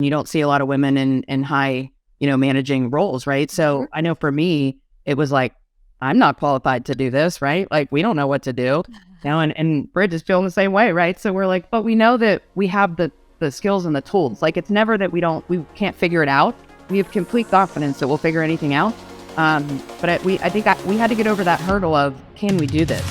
You don't see a lot of women in high, managing roles, right? So I know for me, it was like, I'm not qualified to do this, right? Like, we don't know what to do. And Bridge is feeling the same way, right? So we're like, but we know that we have the skills and the tools. Like, it's never that we can't figure it out. We have complete confidence that we'll figure anything out. But I think we had to get over that hurdle of, can we do this?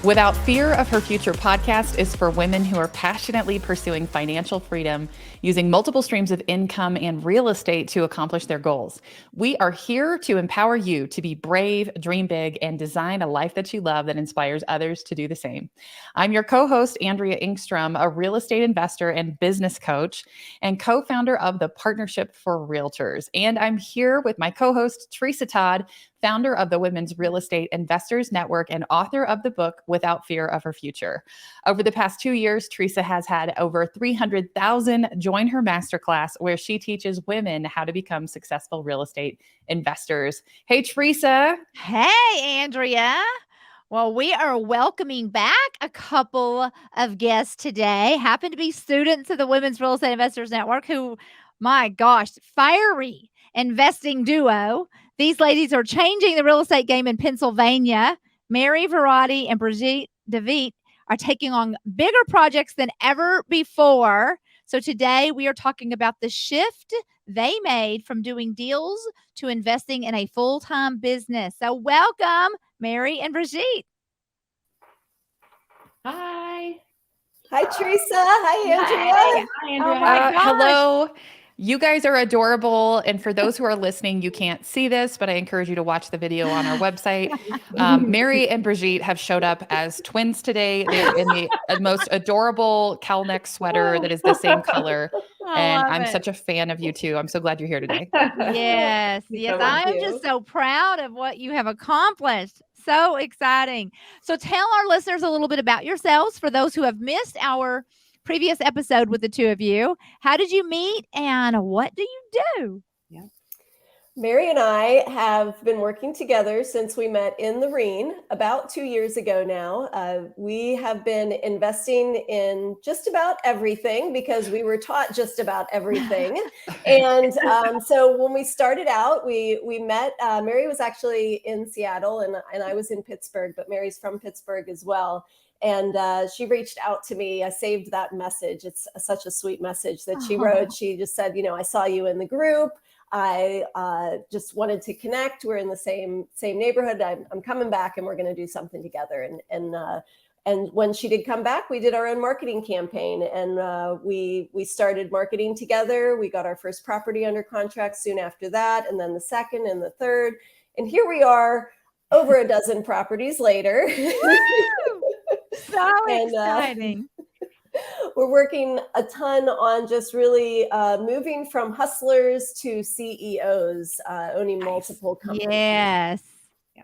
Without Fear of Her Future podcast is for women who are passionately pursuing financial freedom, using multiple streams of income and real estate to accomplish their goals. We are here to empower you to be brave, dream big, and design a life that you love that inspires others to do the same. I'm your co-host, Andrea Engstrom, a real estate investor and business coach, and co-founder of the Partnership for Realtors. And I'm here with my co-host, Tresa Todd, founder of the Women's Real Estate Investors Network and author of the book, Without Fear of Her Future. Over the past 2 years, Tresa has had over 300,000 join her masterclass, where she teaches women how to become successful real estate investors. Hey, Tresa. Hey, Andrea. Well, we are welcoming back a couple of guests today. Happen to be students of the Women's Real Estate Investors Network who, my gosh, fiery investing duo. These ladies are changing the real estate game in Pennsylvania. Mary Verratti and Brigette Davitt are taking on bigger projects than ever before. So today we are talking about the shift they made from doing deals to investing in a full-time business. So welcome, Mary and Brigitte. Hi. Hi, Tresa. Hi, Andrea. Hi, Andrea. Oh my gosh. Hello. You guys are adorable. And for those who are listening, you can't see this, but I encourage you to watch the video on our website. Mary and Brigitte have showed up as twins today. They're in the most adorable cowl neck sweater that is the same color. And I'm such a fan of you too. I'm so glad you're here today. Yes. I am just so proud of what you have accomplished. So exciting. So tell our listeners a little bit about yourselves for those who have missed our previous episode with the two of you. How did you meet and what do you do? Yeah. Mary and I have been working together since we met in the REIN about 2 years ago now. We have been investing in just about everything because we were taught just about everything. And so when we started out, we met, Mary was actually in Seattle and I was in Pittsburgh, but Mary's from Pittsburgh as well. And she reached out to me. I saved that message. It's such a sweet message that she wrote. She just said, I saw you in the group. I just wanted to connect. We're in the same neighborhood. I'm coming back and we're going to do something together. And when she did come back, we did our own marketing campaign and we started marketing together. We got our first property under contract soon after that. And then the second and the third. And here we are over a dozen properties later. So exciting. We're working a ton on just really moving from hustlers to CEOs, owning multiple companies. Yes.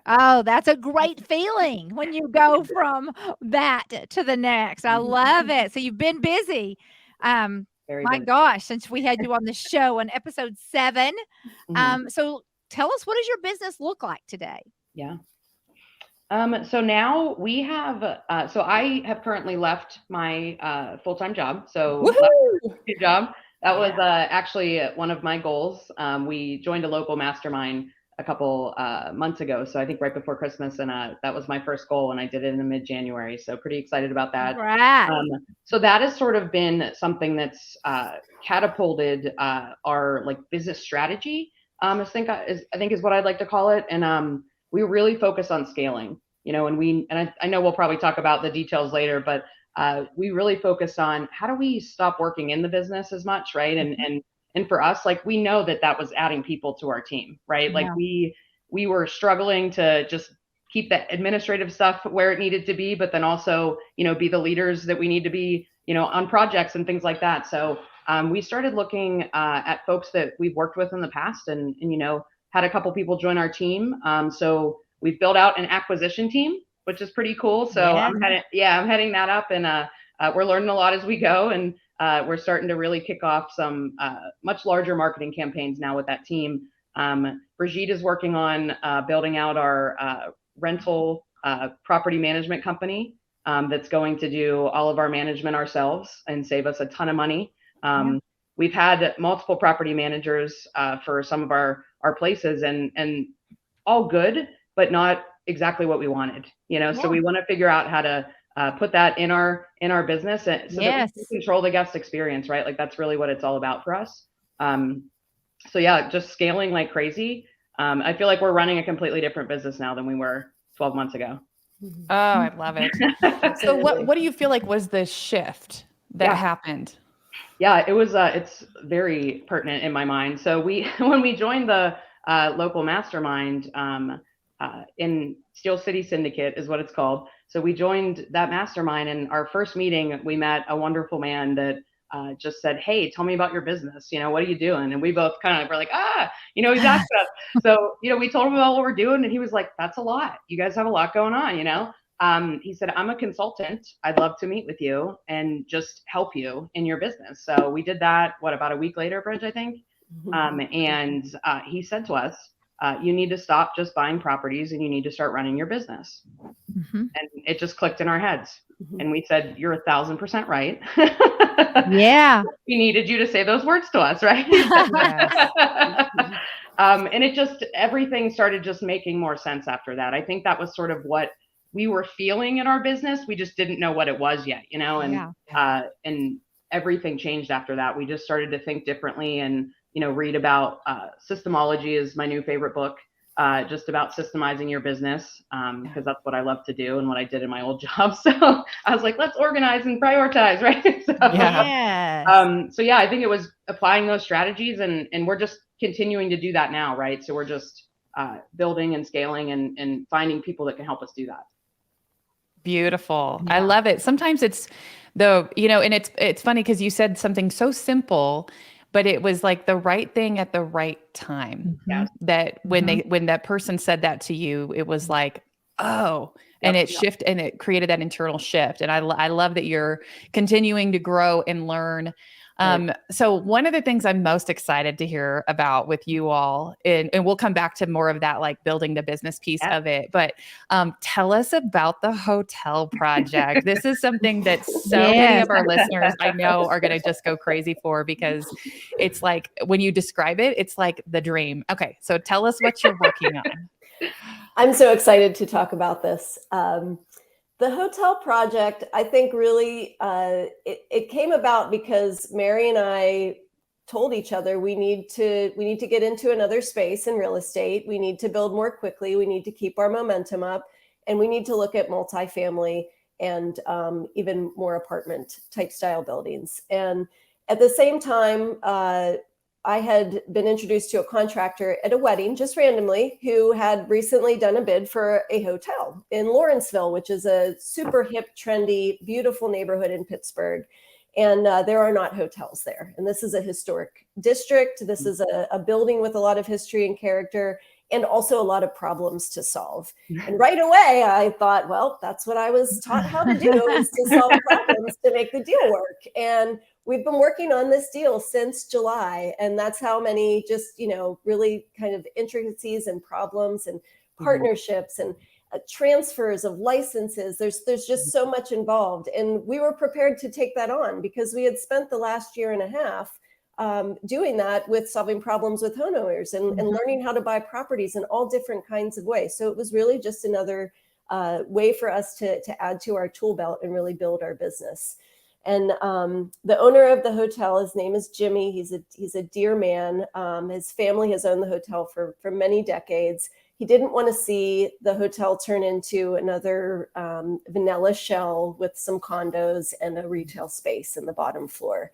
Oh, that's a great feeling when you go from that to the next. I love it. So you've been busy. Gosh, since we had you on the show on episode 7. So tell us, what does your business look like today? Yeah. So now we have, so I have currently left my full-time job. So job. That was actually one of my goals. We joined a local mastermind a couple months ago. So I think right before Christmas, and that was my first goal, and I did it in mid-January. So pretty excited about that. So that has sort of been something that's catapulted our business strategy. I think is what I'd like to call it. And we really focus on scaling, and I know we'll probably talk about the details later, but we really focus on how do we stop working in the business as much, right? And for us, we know that was adding people to our team, right? We were struggling to just keep the administrative stuff where it needed to be, but then also, be the leaders that we need to be, on projects and things like that. So we started looking at folks that we've worked with in the past and had a couple people join our team. So we've built out an acquisition team, which is pretty cool. So I'm heading that up, and we're learning a lot as we go. And we're starting to really kick off some much larger marketing campaigns now with that team. Brigitte is working on building out our rental property management company. that's going to do all of our management ourselves and save us a ton of money. We've had multiple property managers for some of our places, and all good, but not exactly what we wanted, so we want to figure out how to put that in our business so that we can control the guest experience, right? Like that's really what it's all about for us. So yeah, just scaling like crazy. I feel like we're running a completely different business now than we were 12 months ago. Oh, I love it. So what do you feel like was the shift that happened? Yeah, it was, it's very pertinent in my mind. So when we joined the local mastermind in Steel City Syndicate is what it's called. So we joined that mastermind, and our first meeting, we met a wonderful man that just said, "Hey, tell me about your business. What are you doing?" And we both kind of were like, he's asking us. So, we told him about what we're doing, and he was like, "That's a lot. You guys have a lot going on, He said, "I'm a consultant. I'd love to meet with you and just help you in your business." So we did that, about a week later, Bridge, I think. And he said to us, you need to stop just buying properties and you need to start running your business. And it just clicked in our heads. And we said, "You're 1,000% right." Yeah. We needed you to say those words to us, right? And everything started just making more sense after that. I think that was sort of what we were feeling in our business. We just didn't know what it was yet, and everything changed after that. We just started to think differently and, read about Systemology is my new favorite book, just about systemizing your business, because that's what I love to do and what I did in my old job. So I was like, let's organize and prioritize, right? So I think it was applying those strategies, and we're just continuing to do that now, right? So we're just building and scaling and finding people that can help us do that. Beautiful. I love it. Sometimes it's and it's funny because you said something so simple, but it was like the right thing at the right time. That when that person said that to you, it was like, oh, and it shifted, and it created that internal shift. And I love that you're continuing to grow and learn. So one of the things I'm most excited to hear about with you all, and we'll come back to more of that, like building the business piece of it, but tell us about the hotel project. This is something that so many of our listeners I know are going to just go crazy for, because it's like, when you describe it, it's like the dream. Okay. So tell us what you're working on. I'm so excited to talk about this. The hotel project, I think, really, it came about because Mary and I told each other we need to get into another space in real estate. We need to build more quickly. We need to keep our momentum up, and we need to look at multifamily and even more apartment type style buildings. And at the same time, I had been introduced to a contractor at a wedding, just randomly, who had recently done a bid for a hotel in Lawrenceville, which is a super hip, trendy, beautiful neighborhood in Pittsburgh. And there are not hotels there. And this is a historic district. This is a building with a lot of history and character, and also a lot of problems to solve. And right away, I thought, well, that's what I was taught how to do, is to solve problems to make the deal work. And we've been working on this deal since July. And that's how many just, really kind of intricacies and problems and partnerships and transfers of licenses. There's just so much involved. And we were prepared to take that on because we had spent the last year and a half doing that, with solving problems with homeowners and learning how to buy properties in all different kinds of ways. So it was really just another way for us to add to our tool belt and really build our business. And the owner of the hotel, his name is Jimmy. He's a dear man. His family has owned the hotel for many decades. He didn't want to see the hotel turn into another vanilla shell with some condos and a retail space in the bottom floor.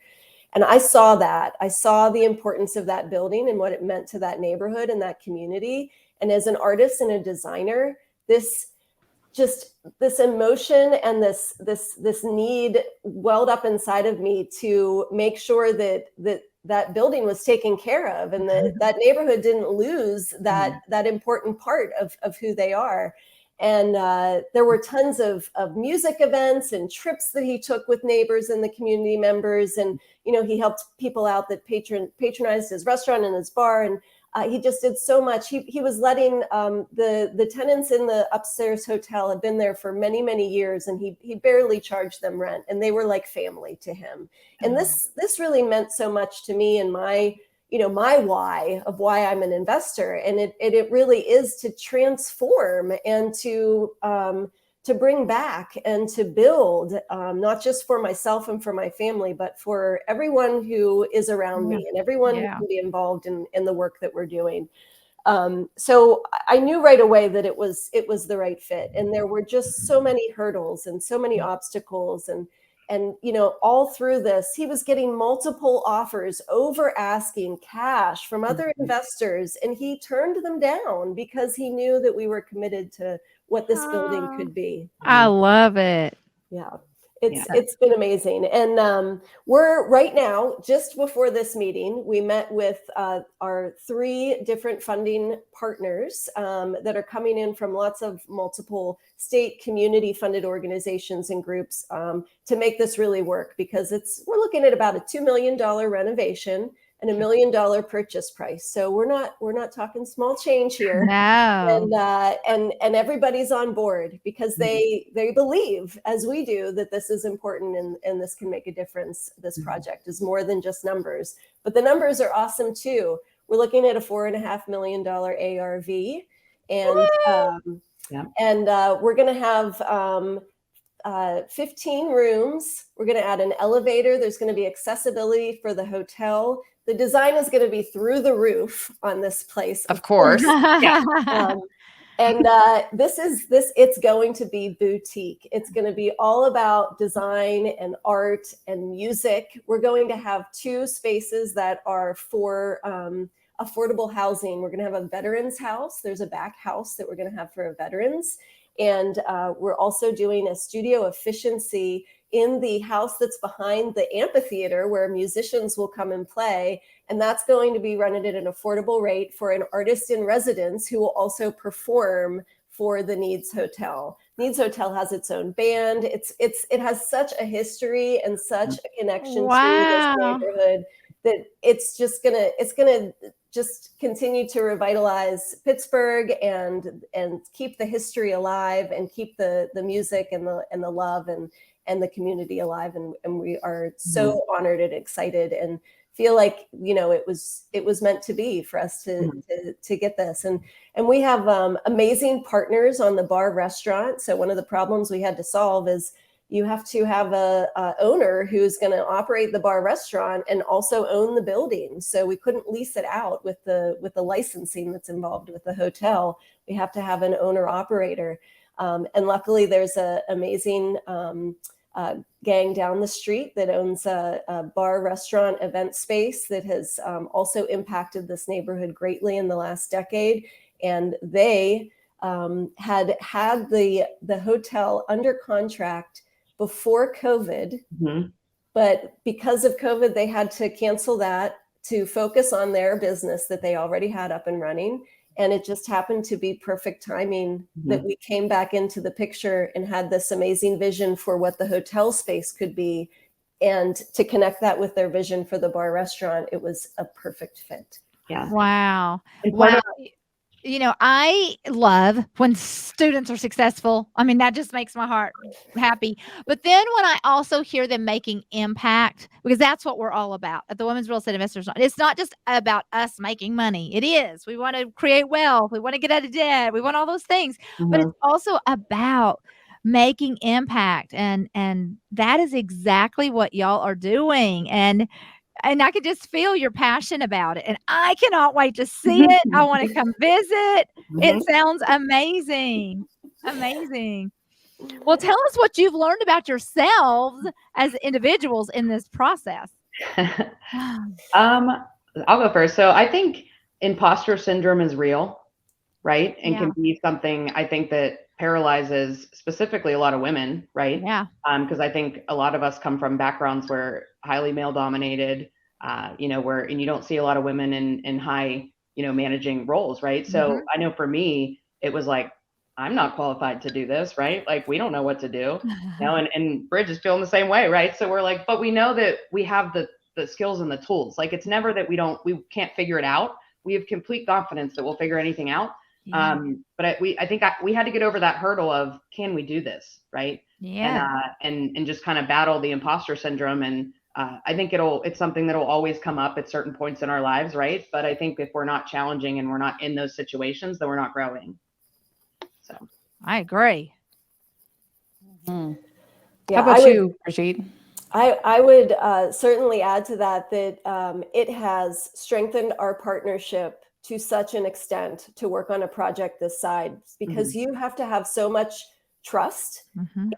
And I saw that. I saw the importance of that building and what it meant to that neighborhood and that community. And as an artist and a designer, this emotion and this need welled up inside of me to make sure that building was taken care of, and that neighborhood didn't lose that important part of who they are. And there were tons of music events and trips that he took with neighbors and the community members. And, he helped people out that patronized his restaurant and his bar. And He just did so much. He was letting the tenants in the upstairs hotel had been there for many, many years, and he barely charged them rent, and they were like family to him. And this really meant so much to me and my why of why I'm an investor. And it really is to transform and to bring back and to build, not just for myself and for my family, but for everyone who is around me and everyone who can be involved in the work that we're doing. So I knew right away that it was the right fit. And there were just so many hurdles and so many obstacles. And all through this, he was getting multiple offers, over asking cash from other investors, and he turned them down because he knew that we were committed to what this building could be. I love it. Yeah. It's been amazing. And we're right now, just before this meeting, we met with our 3 different funding partners that are coming in from lots of multiple state community funded organizations and groups to make this really work, because we're looking at about a $2 million renovation and $1 million purchase price. So we're not talking small change here. No. And everybody's on board because they believe, as we do, that this is important and this can make a difference. This project is more than just numbers, but the numbers are awesome too. We're looking at a $4.5 million ARV, and we're going to have 15 rooms. We're going to add an elevator. There's going to be accessibility for the hotel. The design is going to be through the roof on this place. Of course. It's going to be boutique. It's going to be all about design and art and music. We're going to have 2 spaces that are for affordable housing. We're going to have a veterans house. There's a back house that we're going to have for veterans. And we're also doing a studio efficiency in the house that's behind the amphitheater where musicians will come and play. And that's going to be rented at an affordable rate for an artist in residence who will also perform for the Needs Hotel. Needs Hotel has its own band. It has such a history and such a connection to this neighborhood that it's gonna just continue to revitalize Pittsburgh and keep the history alive and keep the music and the love and the community alive. And we are so honored and excited and feel like, it was meant to be for us to get this. And we have amazing partners on the bar restaurant. So one of the problems we had to solve is you have to have a owner who's going to operate the bar restaurant and also own the building. So we couldn't lease it out with the licensing that's involved with the hotel. We have to have an owner operator. And luckily there's an amazing gang down the street that owns a bar restaurant event space that has also impacted this neighborhood greatly in the last decade. And they had the hotel under contract before COVID, but because of COVID, they had to cancel that to focus on their business that they already had up and running. And it just happened to be perfect timing that we came back into the picture and had this amazing vision for what the hotel space could be. And to connect that with their vision for the bar restaurant, it was a perfect fit. Yeah. Wow. Wow. I love when students are successful. I mean, that just makes my heart happy. But then when I also hear them making impact, because that's what we're all about at the Women's Real Estate Investors. It's not just about us making money. It is. We want to create wealth. We want to get out of debt. We want all those things. But it's also about making impact. And that is exactly what y'all are doing. And I could just feel your passion about it. And I cannot wait to see it. I want to come visit. It sounds amazing. Amazing. Well, tell us what you've learned about yourselves as individuals in this process. I'll go first. So I think imposter syndrome is real, right? And can be something I think that paralyzes specifically a lot of women, right? Yeah. Because I think a lot of us come from backgrounds where highly male dominated, and you don't see a lot of women in high, managing roles, right? So I know for me, it was like, I'm not qualified to do this, right? Like, we don't know what to do, and Bridge is feeling the same way, right? So we're like, but we know that we have the skills and the tools. Like, it's never that we can't figure it out. we have complete confidence that we'll figure anything out. Yeah. But I think we had to get over that hurdle of, can we do this? Right. Yeah. And just kind of battle the imposter syndrome. And I think it's something that'll always come up at certain points in our lives. Right. But I think if we're not challenging and we're not in those situations, then we're not growing. So I agree. Mm-hmm. Yeah, How about you, Brigitte? I would certainly add to that it has strengthened our partnership to such an extent to work on a project this size, because you have to have so much trust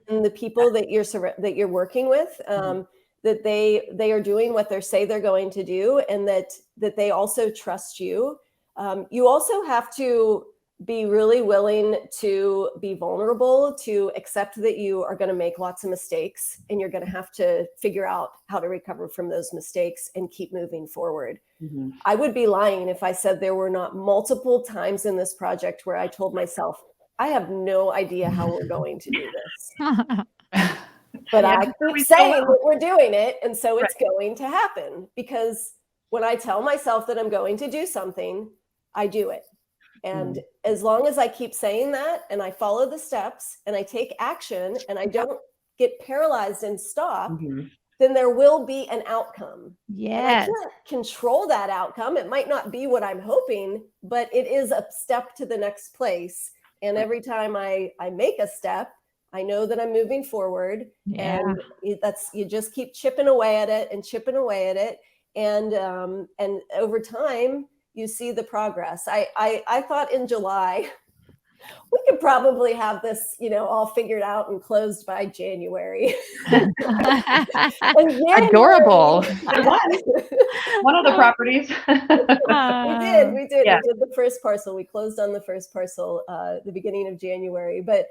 in the people that you're working with, that they are doing what they say they're going to do, and that they also trust you. You also have to be really willing to be vulnerable, to accept that you are going to make lots of mistakes, and you're going to have to figure out how to recover from those mistakes and keep moving forward. I would be lying if I said there were not multiple times in this project where I told myself, I have no idea how we're going to do this. But I keep saying that we're doing it, and so it's going to happen, because when I tell myself that I'm going to do something, I do it. And as long as I keep saying that, and I follow the steps, and I take action, and I don't get paralyzed and stop, then there will be an outcome. Yes. And I can't control that outcome. It might not be what I'm hoping, but it is a step to the next place. And every time I make a step, I know that I'm moving forward. And you just keep chipping away at it and chipping away at it. And over time, you see the progress. I thought in July, we could probably have this, all figured out and closed by January. Adorable. One of the properties. We did. Yeah. We did the first parcel. We closed on the first parcel the beginning of January. But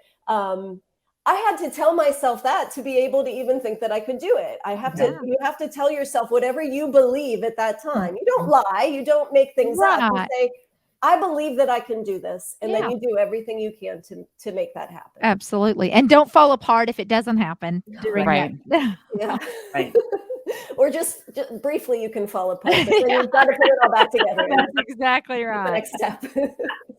I had to tell myself that to be able to even think that I could do it. You have to tell yourself whatever you believe at that time. You don't lie. You don't make things up. You say, I believe that I can do this. And then you do everything you can to make that happen. Absolutely. And don't fall apart if it doesn't happen. Right. Yeah. Right. Or just briefly, you can fall apart, but then you've got to put it all back together. That's exactly right. The next step.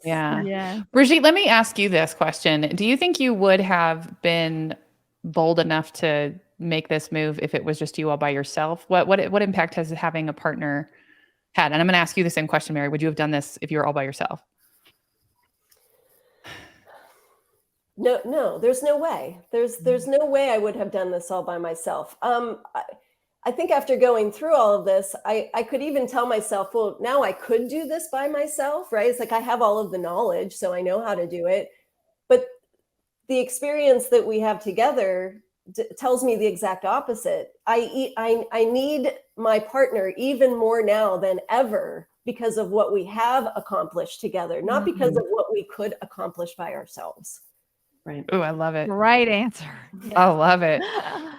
Yeah. Brigitte, let me ask you this question. Do you think you would have been bold enough to make this move if it was just you all by yourself? What impact has having a partner had? And I'm going to ask you the same question, Mary. Would you have done this if you were all by yourself? No, there's no way. There's no way I would have done this all by myself. I think after going through all of this, I could even tell myself, well, now I could do this by myself, right? It's like I have all of the knowledge, so I know how to do it. But the experience that we have together tells me the exact opposite. I need my partner even more now than ever because of what we have accomplished together, not because of what we could accomplish by ourselves. Right. Oh, I love it. Right answer. I love it.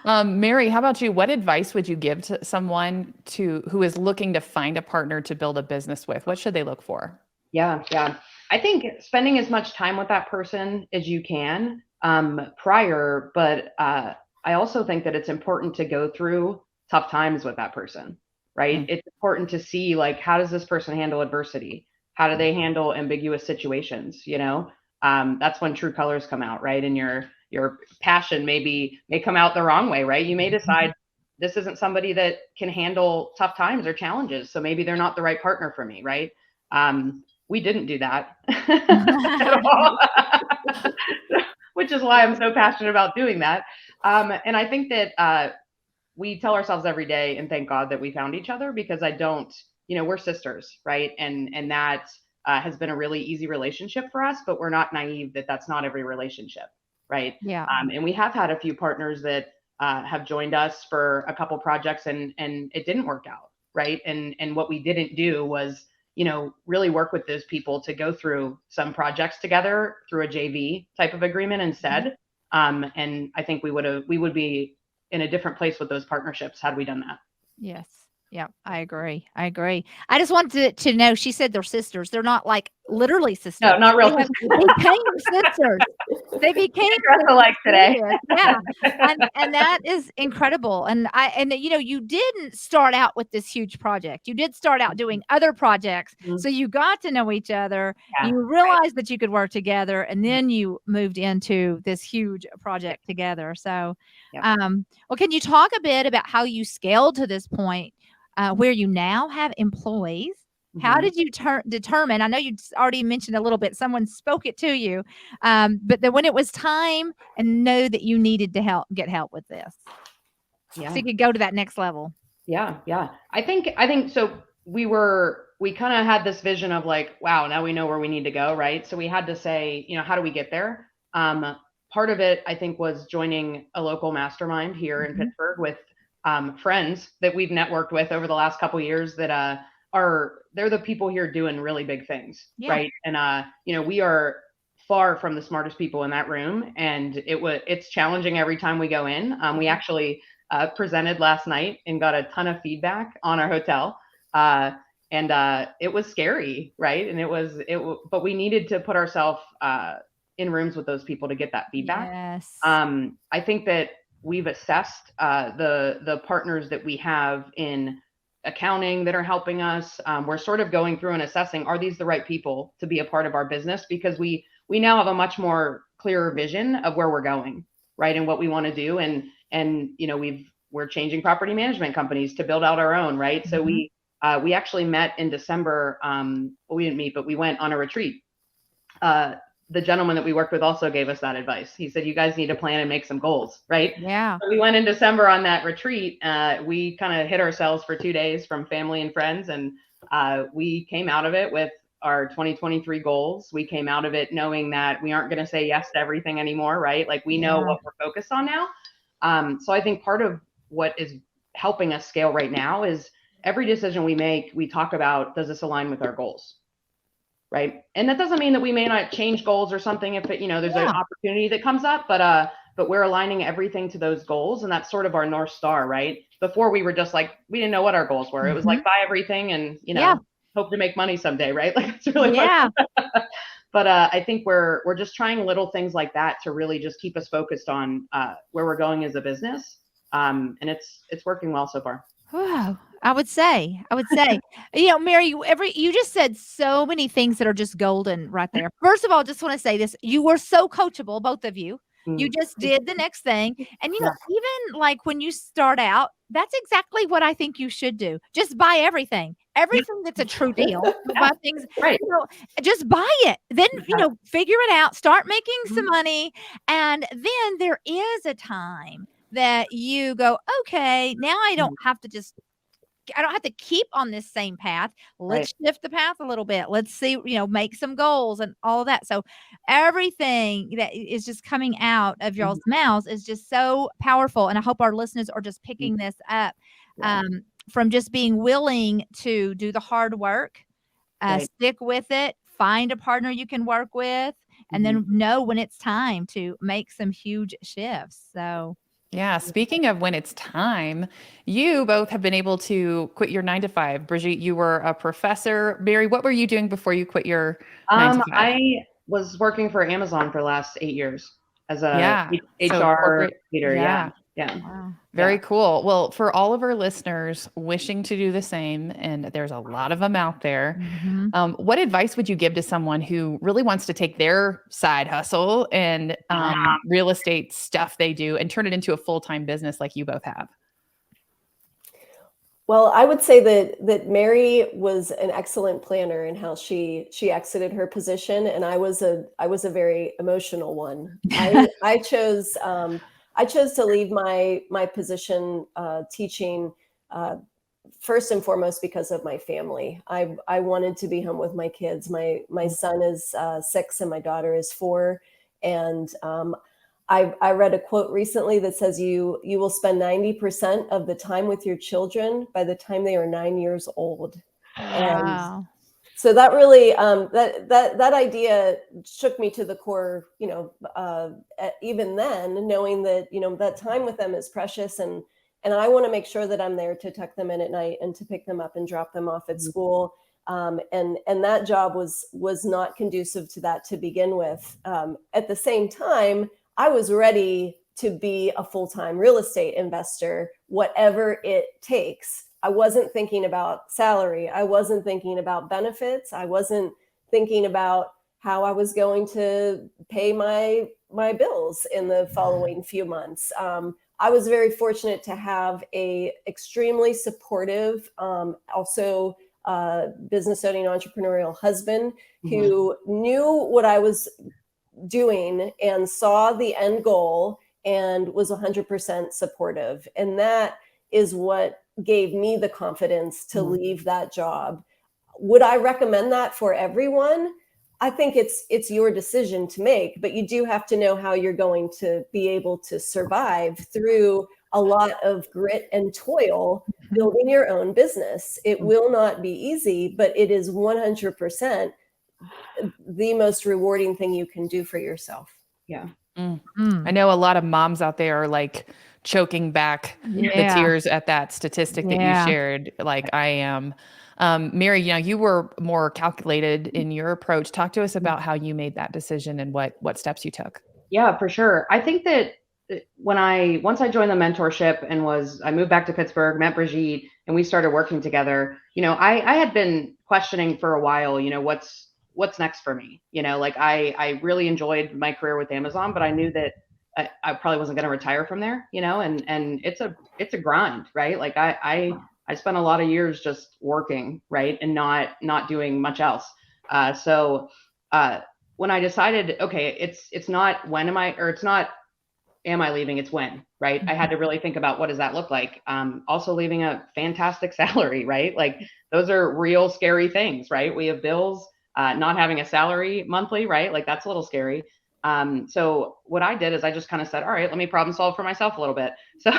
Mary, how about you? What advice would you give to someone who is looking to find a partner to build a business with? What should they look for? Yeah. I think spending as much time with that person as you can prior, but I also think that it's important to go through tough times with that person, right? It's important to see, like, how does this person handle adversity? How do they handle ambiguous situations? That's when true colors come out, right? And your passion may come out the wrong way, right? You may decide this isn't somebody that can handle tough times or challenges, so maybe they're not the right partner for me, right? We didn't do that at all, which is why I'm so passionate about doing that. And I think that we tell ourselves every day, and thank God that we found each other, because we're sisters, right? And that has been a really easy relationship for us, but we're not naive that that's not every relationship, right? Yeah. And we have had a few partners that have joined us for a couple projects and it didn't work out, right? And what we didn't do was, really work with those people to go through some projects together through a JV type of agreement instead. And I think we would be in a different place with those partnerships had we done that. Yes. Yeah, I agree. I just wanted to know, she said they're sisters. They're not like literally sisters. No, not real sisters. They became sisters. They became dress alike today. Yeah. And that is incredible. And you didn't start out with this huge project. You did start out doing other projects. Mhm. So you got to know each other. Yeah, You realized that you could work together, and then you moved into this huge project together. So, Yep. well, can you talk a bit about how you scaled to this point where you now have employees? How Mhm. did you determine? I know you already mentioned a little bit, someone spoke it to you, but then when it was time and know that you needed to get help with this, so Yeah. you could go to that next level. Yeah. I think so. We kind of had this vision of like, wow, now we know where we need to go, right? So we had to say, how do we get there? Part of it, I think, was joining a local mastermind here in Pittsburgh with friends that we've networked with over the last couple of years that they're the people here doing really big things, right? And we are far from the smartest people in that room, and it's challenging every time we go in. We actually presented last night and got a ton of feedback on our hotel, and it was scary, right? And but we needed to put ourselves in rooms with those people to get that feedback. Yes. I think that we've assessed the partners that we have in accounting that are helping us. We're sort of going through and assessing, are these the right people to be a part of our business? Because we now have a much more clearer vision of where we're going, right? And what we want to do. And we're changing property management companies to build out our own, right? So we actually met in December. We didn't meet, but we went on a retreat. The gentleman that we worked with also gave us that advice. He said, you guys need to plan and make some goals, right? Yeah. So we went in December on that retreat. We kind of hit ourselves for 2 days from family and friends. And we came out of it with our 2023 goals. We came out of it knowing that we aren't going to say yes to everything anymore, right? Like we know what we're focused on now. So I think part of what is helping us scale right now is every decision we make, we talk about, does this align with our goals? Right. And that doesn't mean that we may not change goals or something if there's an opportunity that comes up, but we're aligning everything to those goals. And that's sort of our North Star, right? Before we were just like, we didn't know what our goals were. It was like, buy everything and, hope to make money someday. Right. Like it's really fun. But I think we're just trying little things like that to really just keep us focused on where we're going as a business. And it's working well so far. Wow. I would say, Mary, you just said so many things that are just golden right there. First of all, just want to say this. You were so coachable, both of you. You just did the next thing. And, even like when you start out, that's exactly what I think you should do. Just buy everything that's a true deal. Buy things, right. Just buy it. Then, figure it out, start making some money. And then there is a time that you go, okay, now I don't have to keep on this same path. Let's shift the path a little bit. Let's see, make some goals and all of that. So everything that is just coming out of y'all's mouths is just so powerful. And I hope our listeners are just picking this up from just being willing to do the hard work, stick with it, find a partner you can work with, and then know when it's time to make some huge shifts. So yeah. Speaking of when it's time, you both have been able to quit your 9 to 5. Brigitte, you were a professor. Mary, what were you doing before you quit your 9 to 5? I was working for Amazon for the last 8 years as a So HR leader. Yeah. Wow. Very cool. Well, for all of our listeners wishing to do the same, and there's a lot of them out there, what advice would you give to someone who really wants to take their side hustle and real estate stuff they do and turn it into a full-time business like you both have? Well, I would say that Mary was an excellent planner in how she exited her position, and I was a very emotional one. I chose to leave my position teaching first and foremost because of my family. I wanted to be home with my kids. My son is 6 and my daughter is 4, and I read a quote recently that says you will spend 90% of the time with your children by the time they are 9 years old. Wow. And so that really that idea shook me to the core, even then, knowing that, that time with them is precious, and I want to make sure that I'm there to tuck them in at night and to pick them up and drop them off at school. And that job was not conducive to that to begin with. At the same time, I was ready to be a full-time real estate investor, whatever it takes. I wasn't thinking about salary. I wasn't thinking about benefits. I wasn't thinking about how I was going to pay my bills in the following few months. I was very fortunate to have a extremely supportive, also business owning entrepreneurial husband who knew what I was doing and saw the end goal and was 100% supportive. And that is what gave me the confidence to leave that job. Would I recommend that for everyone? I think it's your decision to make, but you do have to know how you're going to be able to survive through a lot of grit and toil building your own business. It will not be easy, but it is 100% the most rewarding thing you can do for yourself. Yeah. I know a lot of moms out there are like choking back the tears at that statistic that you shared, like I am. Mary, you were more calculated in your approach. Talk to us about how you made that decision and what steps you took. Yeah, for sure. I think that once I joined the mentorship and I moved back to Pittsburgh, met Brigitte, and we started working together, I had been questioning for a while, what's next for me? Like I really enjoyed my career with Amazon, but I knew that I probably wasn't going to retire from there, and it's a grind, right? Like I spent a lot of years just working, right, and not doing much else. So when I decided, okay, it's not when am I, or it's not am I leaving, it's when, right? I had to really think about what does that look like. Also leaving a fantastic salary, right? Like those are real scary things, right? We have bills, not having a salary monthly, right? Like that's a little scary. So what I did is I just kind of said, all right, let me problem solve for myself a little bit. So,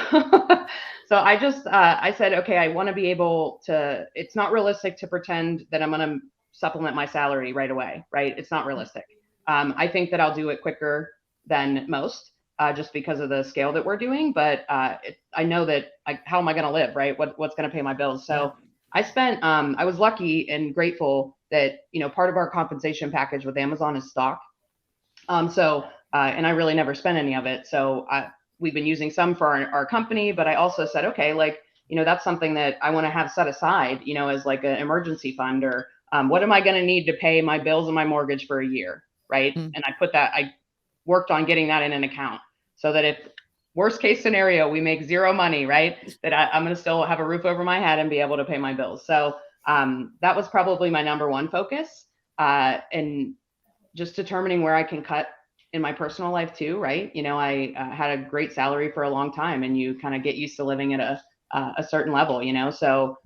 so I said, okay, I want to be able to, it's not realistic to pretend that I'm going to supplement my salary right away, right? It's not realistic. I think that I'll do it quicker than most, just because of the scale that we're doing. But I know that how am I going to live, right? What's going to pay my bills? So I spent, I was lucky and grateful that, part of our compensation package with Amazon is stock. And I really never spent any of it. So we've been using some for our company, but I also said, okay, like, that's something that I want to have set aside, as like an emergency fund, or what am I going to need to pay my bills and my mortgage for a year, right? And I worked on getting that in an account so that if worst case scenario, we make zero money, right, that I'm going to still have a roof over my head and be able to pay my bills. So that was probably my number one focus, and just determining where I can cut in my personal life too, right? I had a great salary for a long time, and you kind of get used to living at a certain level, so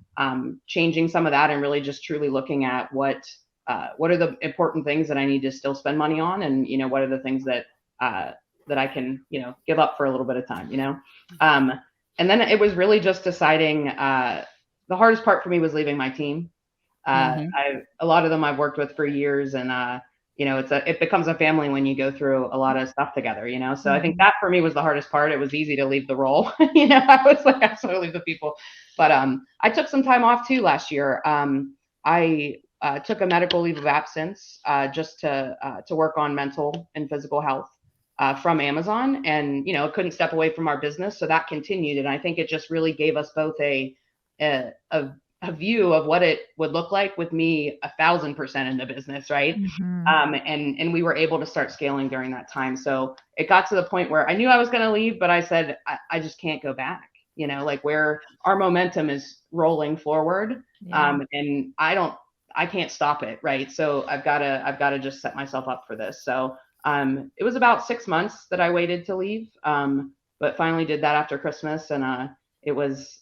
changing some of that and really just truly looking at what are the important things that I need to still spend money on, and what are the things that I can give up for a little bit of time, and then it was really just deciding. The hardest part for me was leaving my team. A lot of them I've worked with for years, and it becomes a family when you go through a lot of stuff together, so I think that for me was the hardest part. It was easy to leave the role. I was like, I just want to leave the people, but I took some time off too last year. I took a medical leave of absence just to work on mental and physical health from Amazon, and couldn't step away from our business, so that continued. And I think it just really gave us both a view of what it would look like with me 1,000% in the business, right? And we were able to start scaling during that time. So it got to the point where I knew I was going to leave, but I said I just can't go back. Like where our momentum is rolling forward, and I can't stop it, right? So I've got to just set myself up for this. So it was about 6 months that I waited to leave, but finally did that after Christmas, and it was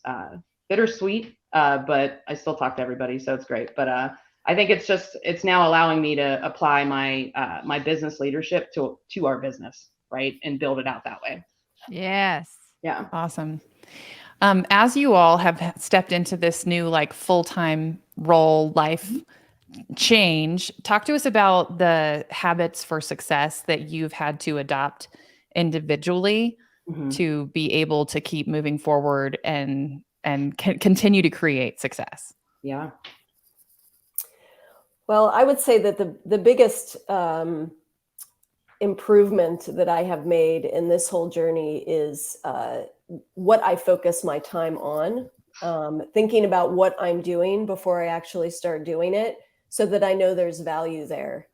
bittersweet. But I still talk to everybody, so it's great. But I think it's now allowing me to apply my business leadership to our business, right, and build it out that way. Yes. Yeah. Awesome. As you all have stepped into this new full-time role life change, talk to us about the habits for success that you've had to adopt individually to be able to keep moving forward and continue to create success. Yeah. Well, I would say that the biggest improvement that I have made in this whole journey is what I focus my time on, thinking about what I'm doing before I actually start doing it, so that I know there's value there.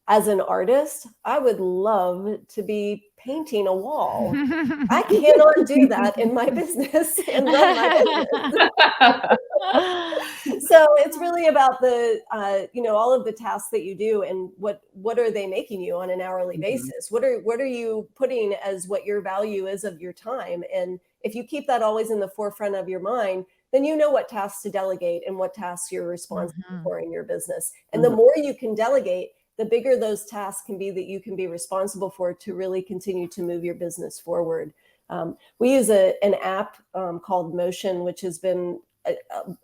As an artist, I would love to be painting a wall. I cannot do that in my business and run my business. So it's really about the, all of the tasks that you do, and what are they making you on an hourly basis? What are you putting as what your value is of your time? And if you keep that always in the forefront of your mind, then you know what tasks to delegate and what tasks you're responsible for in your business. And the more you can delegate, the bigger those tasks can be that you can be responsible for to really continue to move your business forward. We use an app called Motion, which has been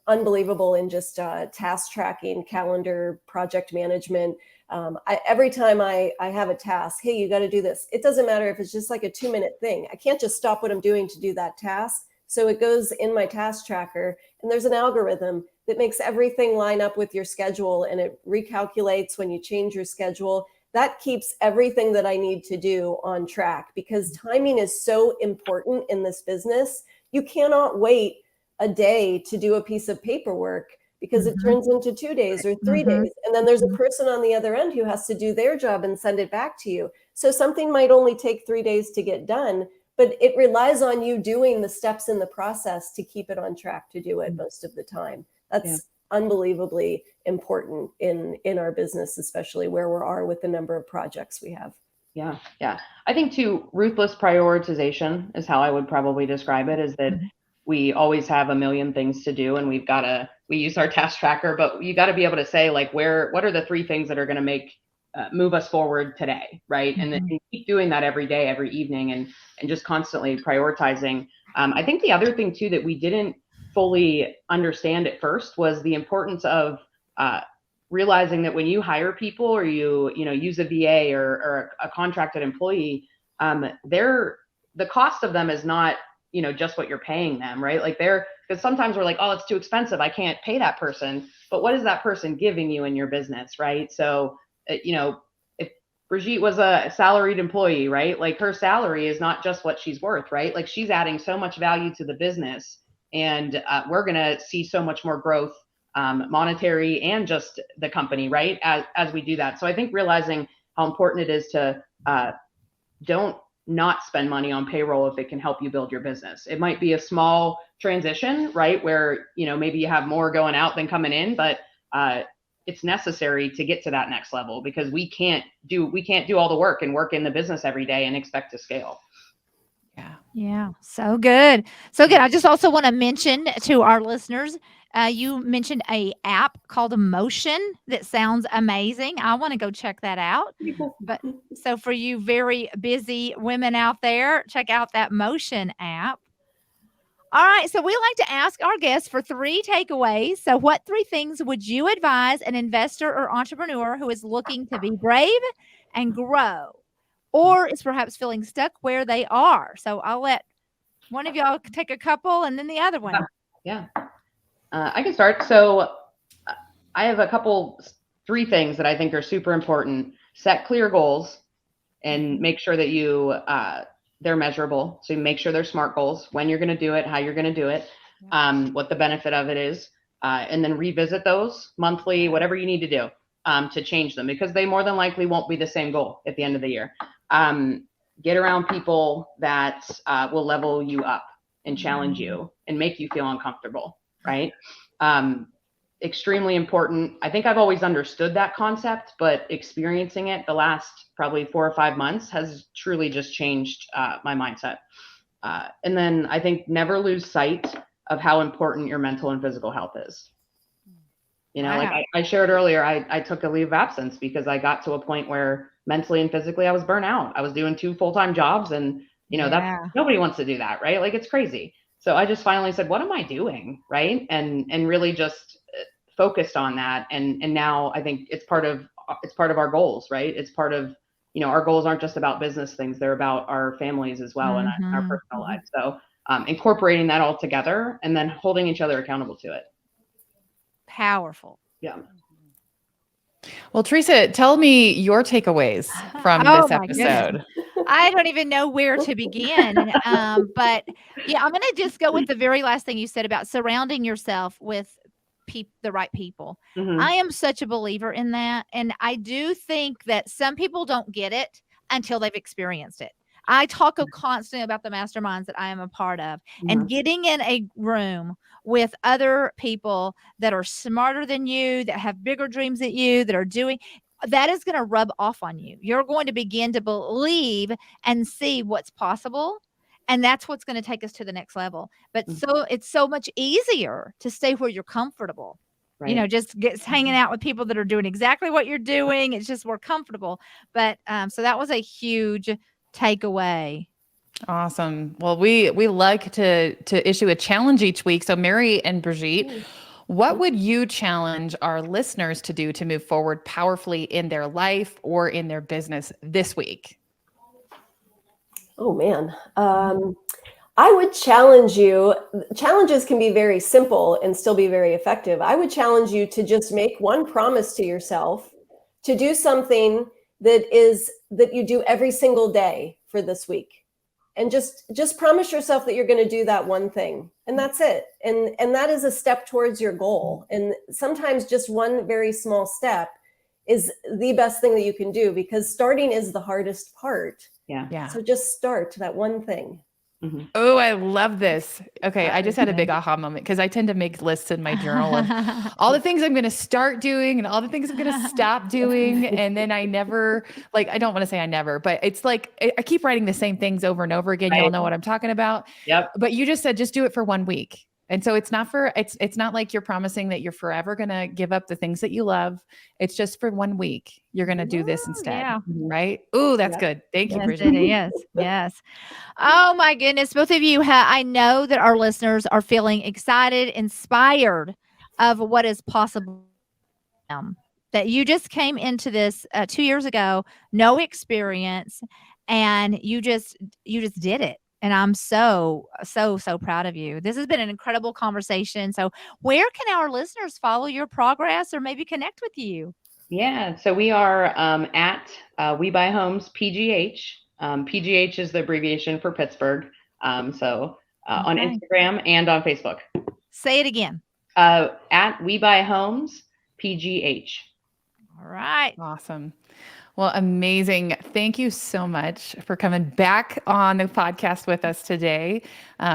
unbelievable in just task tracking, calendar, project management. Every time I have a task, hey, you got to do this. It doesn't matter if it's just like a 2-minute thing. I can't just stop what I'm doing to do that task. So it goes in my task tracker, and there's an algorithm that makes everything line up with your schedule, and it recalculates when you change your schedule. That keeps everything that I need to do on track, because timing is so important in this business. You cannot wait a day to do a piece of paperwork, because it turns into 2 days or 3 days. And then there's a person on the other end who has to do their job and send it back to you. So something might only take 3 days to get done, but it relies on you doing the steps in the process to keep it on track to do it most of the time. That's unbelievably important in our business, especially where we are with the number of projects we have. Yeah. I think too, ruthless prioritization is how I would probably describe it, is that we always have a million things to do, and we use our task tracker, but you got to be able to say, like, what are the 3 things that are going to move us forward today, right? And then keep doing that every day, every evening, and just constantly prioritizing. I think the other thing too that we didn't fully understand at first was the importance of realizing that when you hire people, or you use a VA or a contracted employee, the cost of them is not just what you're paying them, right? Like because sometimes we're like, oh, it's too expensive, I can't pay that person. But what is that person giving you in your business, right? So if Brigitte was a salaried employee, right, like her salary is not just what she's worth, right? Like she's adding so much value to the business, and we're going to see so much more growth, monetary and just the company, right, as we do that. So I think realizing how important it is to don't not spend money on payroll if it can help you build your business. It might be a small transition, right, where maybe you have more going out than coming in, but it's necessary to get to that next level, because we can't do all the work and work in the business every day and expect to scale. Yeah. So good. I just also want to mention to our listeners, you mentioned a app called Motion that sounds amazing. I want to go check that out. But so for you very busy women out there, check out that Motion app. All right. So we like to ask our guests for 3 takeaways. So what 3 things would you advise an investor or entrepreneur who is looking to be brave and grow, or is perhaps feeling stuck where they are? So I'll let one of y'all take a couple, and then the other one. Yeah. I can start. So I have 3 things that I think are super important. Set clear goals and make sure that they're measurable. So you make sure they're SMART goals: when you're going to do it, how you're going to do it, what the benefit of it is, and then revisit those monthly, whatever you need to do to change them, because they more than likely won't be the same goal at the end of the year. Get around people that will level you up and challenge you and make you feel uncomfortable, right? Extremely important. I think I've always understood that concept, but experiencing it the last probably 4 or 5 months has truly just changed my mindset. And then I think never lose sight of how important your mental and physical health is. Like I shared earlier, I took a leave of absence because I got to a point where mentally and physically I was burnt out. I was doing 2 full-time jobs, and nobody wants to do that, right? Like, it's crazy. So I just finally said, what am I doing, right? And really just focused on that. And now I think it's part of our goals, right? It's part of, our goals aren't just about business things, they're about our families as well, and our personal lives. So incorporating that all together and then holding each other accountable to it. Powerful. Yeah. Well, Tresa, tell me your takeaways from Oh this my goodness. episode. I don't even know where to begin. But yeah, I'm going to just go with the very last thing you said about surrounding yourself with the right people. Mhm. I am such a believer in that. And I do think that some people don't get it until they've experienced it. I talk constantly about the masterminds that I am a part of, and getting in a room with other people that are smarter than you, that have bigger dreams than you, that are doing that is going to rub off on you. You're going to begin to believe and see what's possible. And that's what's going to take us to the next level. But so it's so much easier to stay where you're comfortable. Right. You know, just hanging out with people that are doing exactly what you're doing. It's just more comfortable. But so that was a huge takeaway. Awesome. Well, we like to issue a challenge each week. So Mary and Brigitte, what would you challenge our listeners to do to move forward powerfully in their life or in their business this week? Oh man. I would challenge you. Challenges can be very simple and still be very effective. I would challenge you to just make one promise to yourself to do something that you do every single day for this week. And just promise yourself that you're going to do that one thing, and that's it. And that is a step towards your goal. And sometimes just one very small step is the best thing that you can do, because starting is the hardest part. Yeah. So just start that one thing. Oh, I love this. Okay. I just had a big aha moment because I tend to make lists in my journal of all the things I'm going to start doing and all the things I'm going to stop doing. And then I never, like, I don't want to say I never, but it's like, I keep writing the same things over and over again. Right. Y'all know what I'm talking about. Yep. But you just said, just do it for 1 week. And so it's not like you're promising that you're forever going to give up the things that you love. It's just for 1 week. You're going to do this instead. Yeah. Right. Ooh, that's good. Thank you, Yes, Brigitte. it is. Yes. Oh my goodness. Both of you I know that our listeners are feeling excited, inspired of what is possible. That you just came into this 2 years ago, no experience, and you just did it. And I'm so proud of you. This has been an incredible conversation. So where can our listeners follow your progress or maybe connect with you? Yeah. So we are at We Buy Homes PGH. PGH is the abbreviation for Pittsburgh. On Instagram and on Facebook. Say it again. At We Buy Homes PGH. All right. Awesome. Well, amazing. Thank you so much for coming back on the podcast with us today.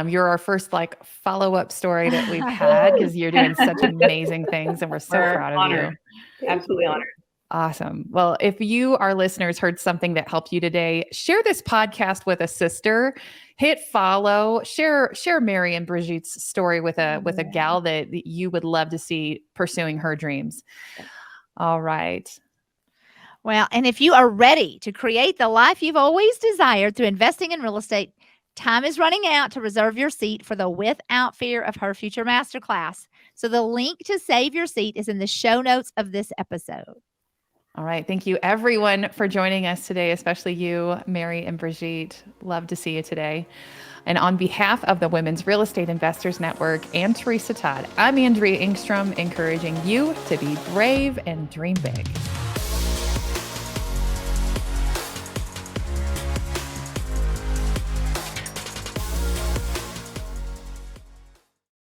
You're our first follow-up story that we've had because you're doing such amazing things and we're proud of honored. you. Absolutely honored. Awesome. Well, if you, our listeners, heard something that helped you today, share this podcast with a sister, hit follow, share Mary and Brigitte's story with a gal that you would love to see pursuing her dreams. All right. Well, and if you are ready to create the life you've always desired through investing in real estate, time is running out to reserve your seat for the Without Fear of Her Future Masterclass. So the link to save your seat is in the show notes of this episode. All right. Thank you, everyone, for joining us today, especially you, Mary and Brigitte. Love to see you today. And on behalf of the Women's Real Estate Investors Network and Tresa Todd, I'm Andrea Engstrom, encouraging you to be brave and dream big.